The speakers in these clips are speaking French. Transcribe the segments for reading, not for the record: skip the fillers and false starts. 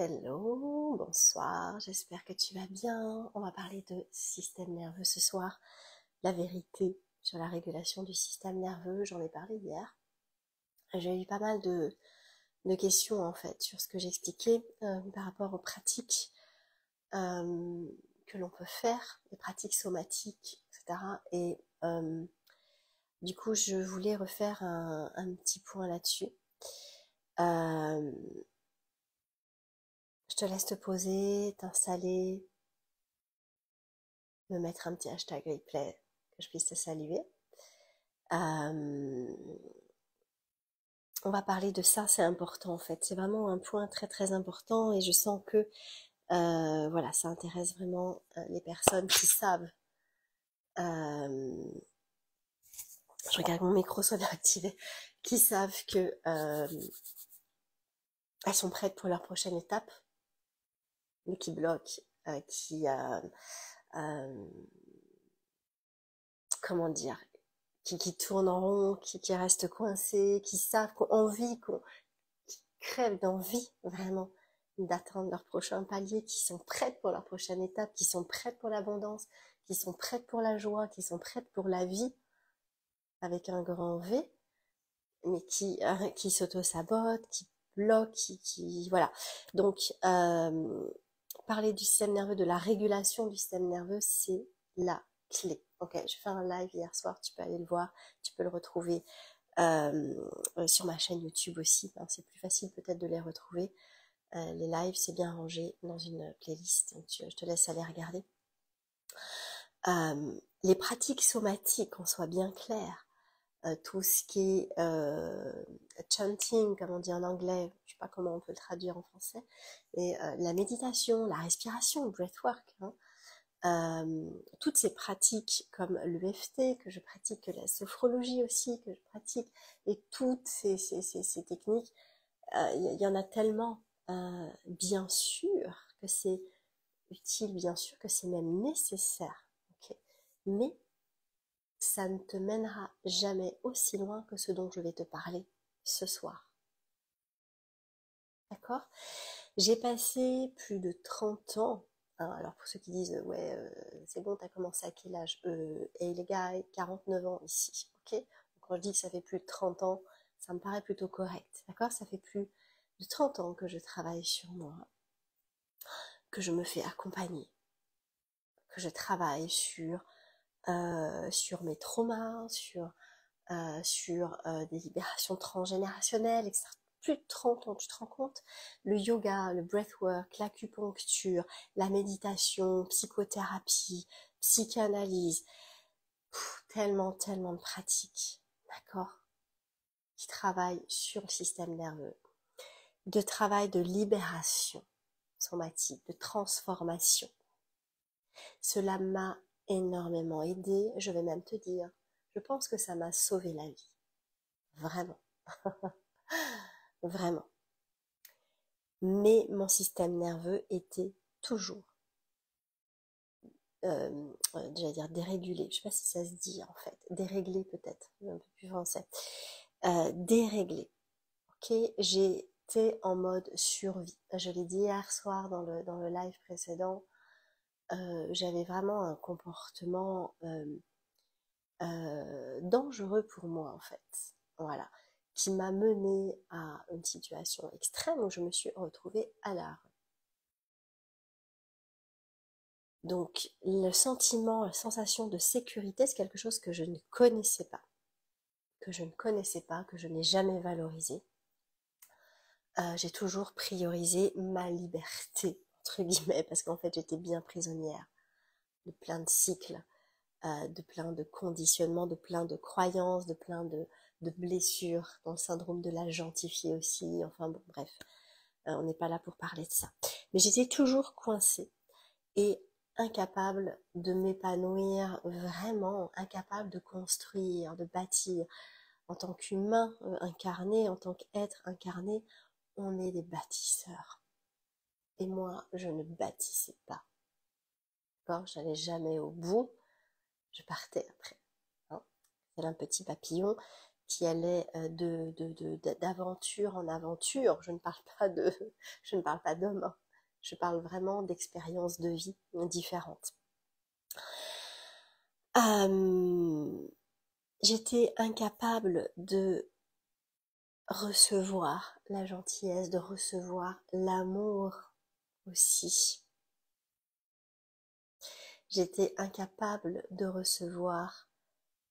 Hello, bonsoir, j'espère que tu vas bien. On va parler de système nerveux ce soir. La vérité sur la régulation du système nerveux, j'en ai parlé hier. J'ai eu pas mal de questions en fait sur ce que j'expliquais par rapport aux pratiques que l'on peut faire, les pratiques somatiques, etc. Et du coup, je voulais refaire un petit point là-dessus. Je te laisse te poser, t'installer, me mettre un petit hashtag replay que je puisse te saluer. On va parler de ça, c'est important en fait. C'est vraiment un point très très important et je sens que voilà, ça intéresse vraiment les personnes qui savent. Je regarde que mon micro soit bien activé, qui savent que elles sont prêtes pour leur prochaine étape, mais qui bloquent, comment dire, qui tournent en rond, qui restent coincés, qui savent, qui ont envie, qui crèvent d'envie vraiment d'atteindre leur prochain palier, qui sont prêtes pour leur prochaine étape, qui sont prêtes pour l'abondance, qui sont prêtes pour la joie, qui sont prêtes pour la vie avec un grand V, mais qui s'auto-sabotent, qui bloquent, voilà. Donc parler du système nerveux, de la régulation du système nerveux, c'est la clé. Ok, je fais un live hier soir, tu peux aller le voir, tu peux le retrouver sur ma chaîne YouTube aussi, hein, c'est plus facile peut-être de les retrouver. Les lives, c'est bien rangé dans une playlist, donc je te laisse aller regarder. Les pratiques somatiques, qu'on soit bien clair, tout ce qui est chanting, comme on dit en anglais, je sais pas comment on peut le traduire en français, et la méditation, la respiration, le breathwork, hein, toutes ces pratiques comme l'EFT que je pratique, la sophrologie aussi que je pratique, et toutes ces techniques, y en a tellement, bien sûr que c'est utile, bien sûr que c'est même nécessaire, okay, mais ça ne te mènera jamais aussi loin que ce dont je vais te parler ce soir. D'accord ? J'ai passé plus de 30 ans, hein, alors pour ceux qui disent « ouais, c'est bon, t'as commencé à quel âge ?» Et les gars, 49 ans ici, ok ? Donc quand je dis que ça fait plus de 30 ans, ça me paraît plutôt correct, d'accord ? Ça fait plus de 30 ans que je travaille sur moi, que je me fais accompagner, que je travaille sur mes traumas, sur des libérations transgénérationnelles, etc. Plus de 30 ans, tu te rends compte ? Le yoga, le breathwork, l'acupuncture, la méditation, psychothérapie, psychanalyse, tellement de pratiques, d'accord, qui travaillent sur le système nerveux, de travail de libération somatique, de transformation. Cela m'a énormément aidé, je vais même te dire, je pense que ça m'a sauvé la vie. Vraiment. Vraiment. Mais mon système nerveux était toujours, j'allais dire dérégulé, je sais pas si ça se dit en fait, déréglé peut-être, un peu plus français, déréglé, ok, j'étais en mode survie, je l'ai dit hier soir dans le live précédent, j'avais vraiment un comportement dangereux pour moi en fait, voilà, qui m'a mené à une situation extrême où je me suis retrouvée à la rue. Donc le sentiment, la sensation de sécurité, c'est quelque chose que je ne connaissais pas, que je n'ai jamais valorisé. J'ai toujours priorisé ma liberté, entre guillemets, parce qu'en fait j'étais bien prisonnière de plein de cycles, de plein de conditionnements, de plein de croyances, de plein de blessures, dans le syndrome de la gentille aussi, enfin bon bref, on n'est pas là pour parler de ça. Mais j'étais toujours coincée et incapable de m'épanouir, vraiment incapable de construire, de bâtir. En tant qu'humain incarné, en tant qu'être incarné, on est des bâtisseurs. Et moi, je ne bâtissais pas. D'accord ? J'allais jamais au bout, je partais après. Hein ? C'est un petit papillon qui allait d'aventure en aventure. Je ne parle pas d'homme, hein. Je parle vraiment d'expériences de vie différentes. J'étais incapable de recevoir la gentillesse, de recevoir l'amour aussi. J'étais incapable de recevoir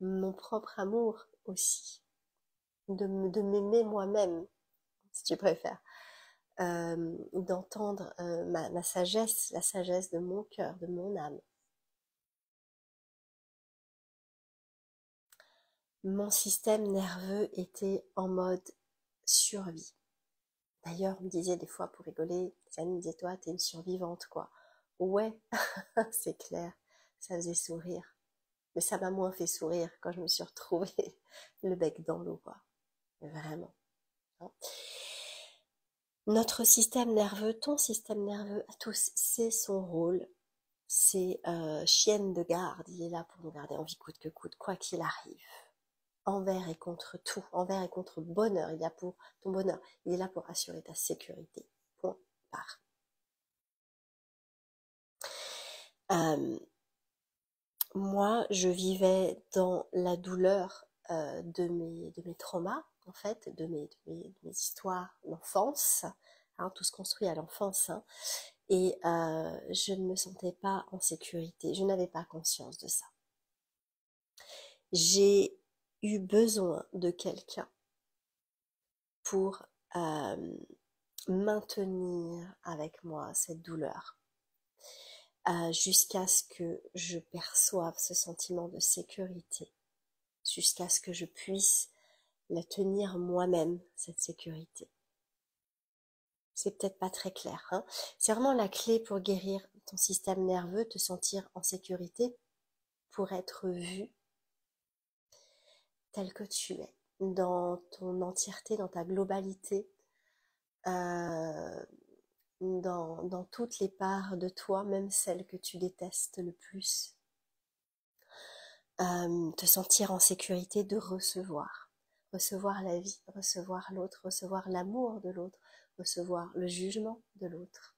mon propre amour aussi, de m'aimer moi-même, si tu préfères, d'entendre ma sagesse, la sagesse de mon cœur, de mon âme. Mon système nerveux était en mode survie. D'ailleurs, on me disait des fois pour rigoler, les amis me disaient, toi, t'es une survivante, quoi. Ouais, c'est clair, ça faisait sourire. Mais ça m'a moins fait sourire quand je me suis retrouvée le bec dans l'eau, quoi. Vraiment. Hein. Notre système nerveux, ton système nerveux, à tous, c'est son rôle. C'est chienne de garde, il est là pour nous garder en vie coûte que coûte, quoi qu'il arrive. Envers et contre tout, envers et contre bonheur, il est là pour ton bonheur, il est là pour assurer ta sécurité. Point barre. Moi, je vivais dans la douleur de mes traumas, en fait, de mes histoires d'enfance, hein, tout se construit à l'enfance, hein, et je ne me sentais pas en sécurité, je n'avais pas conscience de ça. J'ai eu besoin de quelqu'un pour maintenir avec moi cette douleur, jusqu'à ce que je perçoive ce sentiment de sécurité, jusqu'à ce que je puisse la tenir moi-même, cette sécurité. C'est peut-être pas très clair, hein. C'est vraiment la clé pour guérir ton système nerveux, te sentir en sécurité, pour être vu tel que tu es, dans ton entièreté, dans ta globalité, dans toutes les parts de toi, même celles que tu détestes le plus. Te sentir en sécurité de recevoir la vie, recevoir l'autre, recevoir l'amour de l'autre, recevoir le jugement de l'autre.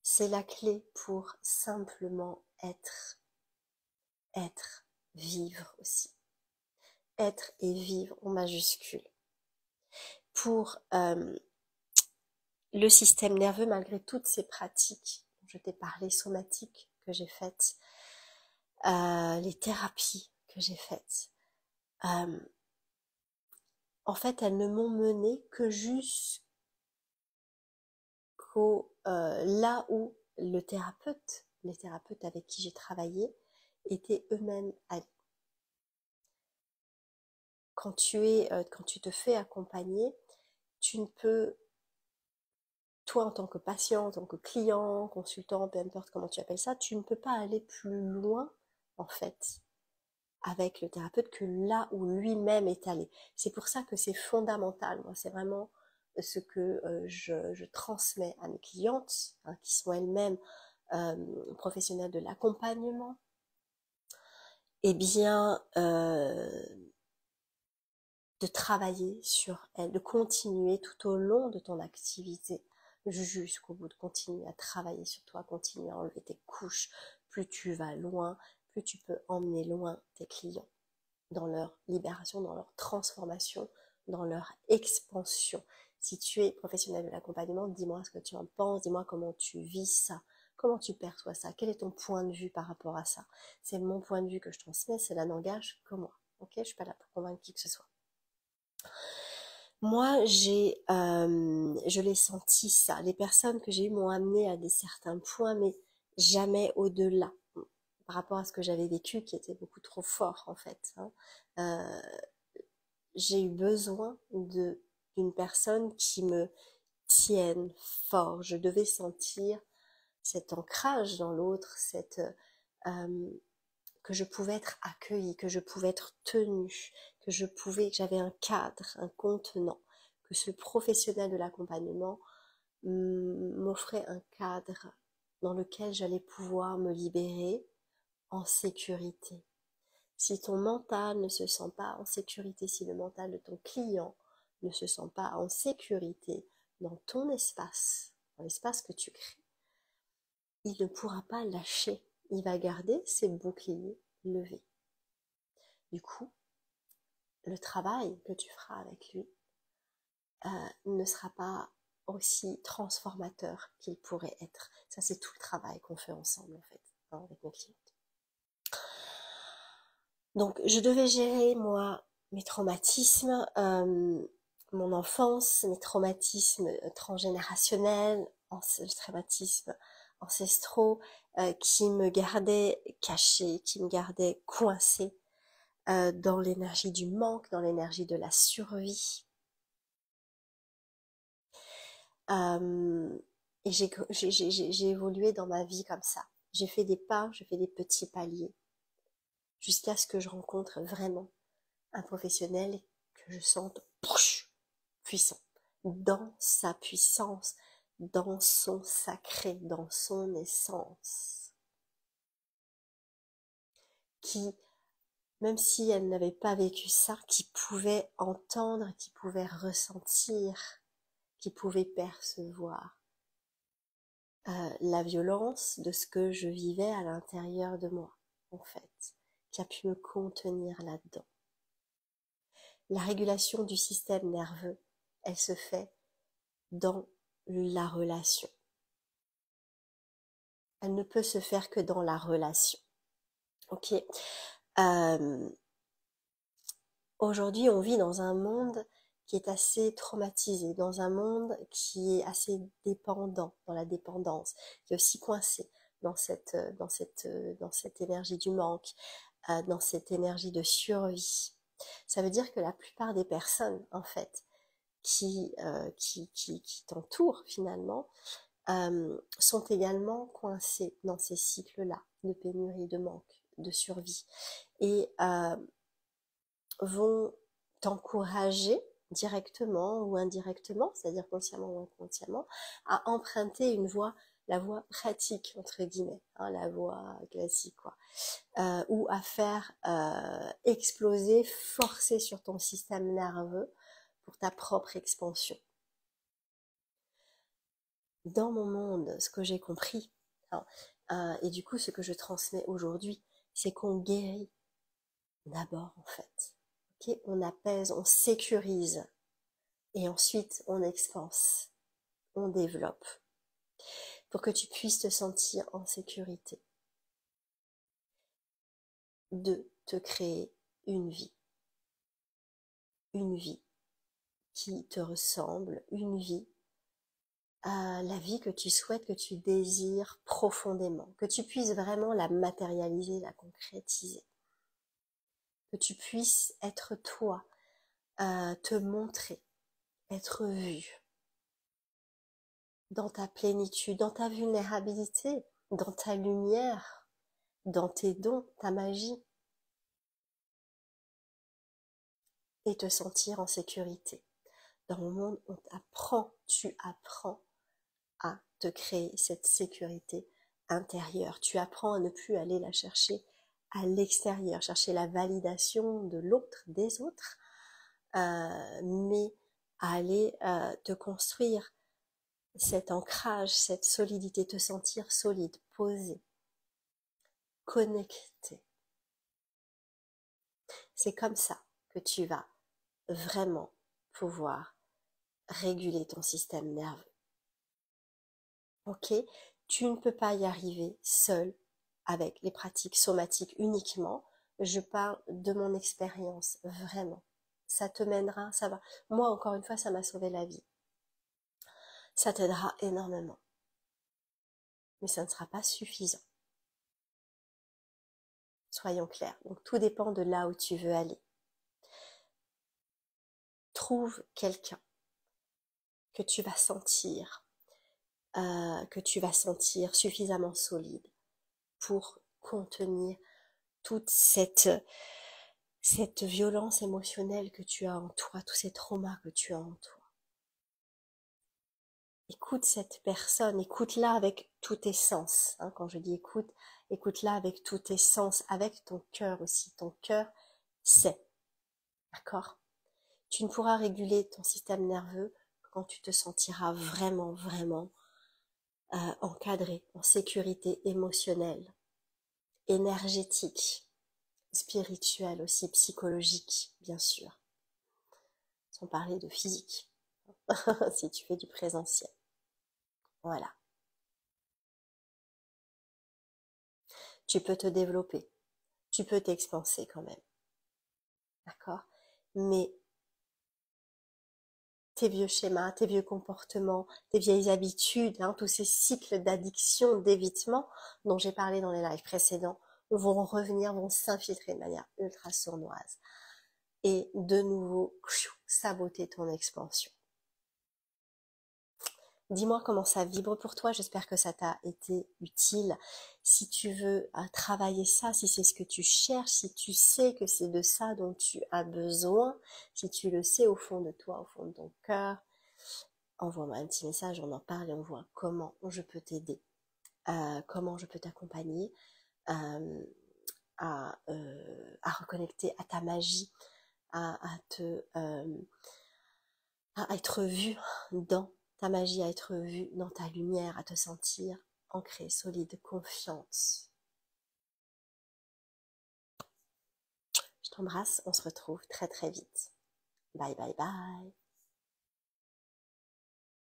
C'est la clé pour simplement être, vivre aussi. Être et vivre en majuscule. Pour le système nerveux, malgré toutes ces pratiques dont je t'ai parlé, somatiques que j'ai faites, les thérapies que j'ai faites, en fait, elles ne m'ont mené que jusqu'au là où les thérapeutes avec qui j'ai travaillé étaient eux-mêmes allés. Quand tu te fais accompagner, tu ne peux, toi en tant que patient, en tant que client, consultant, peu importe comment tu appelles ça, tu ne peux pas aller plus loin, en fait, avec le thérapeute que là où lui-même est allé. C'est pour ça que c'est fondamental. Moi, c'est vraiment ce que je transmets à mes clientes, hein, qui sont elles-mêmes professionnelles de l'accompagnement. Eh bien, de travailler sur elles, de continuer tout au long de ton activité jusqu'au bout, de continuer à travailler sur toi, continuer à enlever tes couches. Plus tu vas loin, plus tu peux emmener loin tes clients dans leur libération, dans leur transformation, dans leur expansion. Si tu es professionnel de l'accompagnement, dis-moi ce que tu en penses, dis-moi comment tu vis ça, comment tu perçois ça, quel est ton point de vue par rapport à ça. C'est mon point de vue que je transmets, cela n'engage que moi. Ok, je suis pas là pour convaincre qui que ce soit. Moi, je l'ai senti ça. Les personnes que j'ai eues m'ont amené à des certains points, mais jamais au-delà, par rapport à ce que j'avais vécu, qui était beaucoup trop fort en fait. Hein. J'ai eu besoin d'une personne qui me tienne fort. Je devais sentir cet ancrage dans l'autre, que je pouvais être accueillie, que je pouvais être tenue, que j'avais un cadre, un contenant, que ce professionnel de l'accompagnement m'offrait un cadre dans lequel j'allais pouvoir me libérer en sécurité. Si ton mental ne se sent pas en sécurité, si le mental de ton client ne se sent pas en sécurité dans ton espace, dans l'espace que tu crées, il ne pourra pas lâcher. Il va garder ses boucliers levés. Du coup, le travail que tu feras avec lui ne sera pas aussi transformateur qu'il pourrait être. Ça, c'est tout le travail qu'on fait ensemble, en fait, hein, avec mes clientes. Donc, je devais gérer, moi, mes traumatismes, mon enfance, mes traumatismes transgénérationnels, traumatismes ancestraux, qui me gardaient cachée, qui me gardaient coincée dans l'énergie du manque, dans l'énergie de la survie. Et j'ai évolué dans ma vie comme ça. J'ai fait des pas, j'ai fait des petits paliers, jusqu'à ce que je rencontre vraiment un professionnel que je sente puissant, dans sa puissance, dans son sacré, dans son essence, qui, même si elle n'avait pas vécu ça, qui pouvait entendre, qui pouvait ressentir, qui pouvait percevoir la violence de ce que je vivais à l'intérieur de moi, en fait, qui a pu me contenir là-dedans. La régulation du système nerveux, elle se fait dans la relation. Elle ne peut se faire que dans la relation. Ok. Aujourd'hui, on vit dans un monde qui est assez traumatisé, dans un monde qui est assez dépendant, dans la dépendance, qui est aussi coincé dans cette énergie du manque, dans cette énergie de survie. Ça veut dire que la plupart des personnes, en fait, qui t'entourent finalement, sont également coincées dans ces cycles-là de pénurie, de manque, de survie, et vont t'encourager directement ou indirectement, c'est-à-dire consciemment ou inconsciemment, à emprunter une voie, la voie pratique entre guillemets, hein, la voie classique quoi, ou à faire exploser, forcer sur ton système nerveux pour ta propre expansion. Dans mon monde, ce que j'ai compris, hein, et du coup ce que je transmets aujourd'hui, c'est qu'on guérit d'abord en fait. Okay, on apaise, on sécurise, et ensuite on expanse, on développe, pour que tu puisses te sentir en sécurité, de te créer une vie qui te ressemble, une vie, la vie que tu souhaites, que tu désires profondément, que tu puisses vraiment la matérialiser, la concrétiser, que tu puisses être toi, te montrer, être vu dans ta plénitude, dans ta vulnérabilité, dans ta lumière, dans tes dons, ta magie, et te sentir en sécurité. Dans le monde, tu apprends à te créer cette sécurité intérieure. Tu apprends à ne plus aller la chercher à l'extérieur, chercher la validation de l'autre, des autres, mais à aller te construire cet ancrage, cette solidité, te sentir solide, posé, connecté. C'est comme ça que tu vas vraiment pouvoir réguler ton système nerveux. Ok? Tu ne peux pas y arriver seul avec les pratiques somatiques uniquement. Je parle de mon expérience, vraiment. Ça te mènera, ça va. Moi, encore une fois, ça m'a sauvé la vie. Ça t'aidera énormément. Mais ça ne sera pas suffisant. Soyons clairs. Donc, tout dépend de là où tu veux aller. Trouve quelqu'un que tu vas sentir suffisamment solide pour contenir toute cette violence émotionnelle que tu as en toi, tous ces traumas que tu as en toi. Écoute cette personne, écoute-la avec tous tes sens. Hein, quand je dis écoute, Écoute-la avec tous tes sens, avec ton cœur aussi. Ton cœur sait, d'accord? Tu ne pourras réguler ton système nerveux quand tu te sentiras vraiment, vraiment encadré, en sécurité émotionnelle, énergétique, spirituelle aussi, psychologique, bien sûr. Sans parler de physique, si tu fais du présentiel. Voilà. Tu peux te développer, tu peux t'expanser quand même, d'accord? Mais tes vieux schémas, tes vieux comportements, tes vieilles habitudes, hein, tous ces cycles d'addiction, d'évitement dont j'ai parlé dans les lives précédents, vont revenir, vont s'infiltrer de manière ultra sournoise et de nouveau saboter ton expansion. Dis-moi comment ça vibre pour toi, j'espère que ça t'a été utile. Si tu veux travailler ça, si c'est ce que tu cherches, si tu sais que c'est de ça dont tu as besoin, si tu le sais au fond de toi, au fond de ton cœur, envoie-moi un petit message, on en parle et on voit comment je peux t'aider, comment je peux t'accompagner à reconnecter à ta magie, à être vu dans ta magie, à être vue dans ta lumière, à te sentir ancrée, solide, confiante. Je t'embrasse, on se retrouve très très vite. Bye bye bye.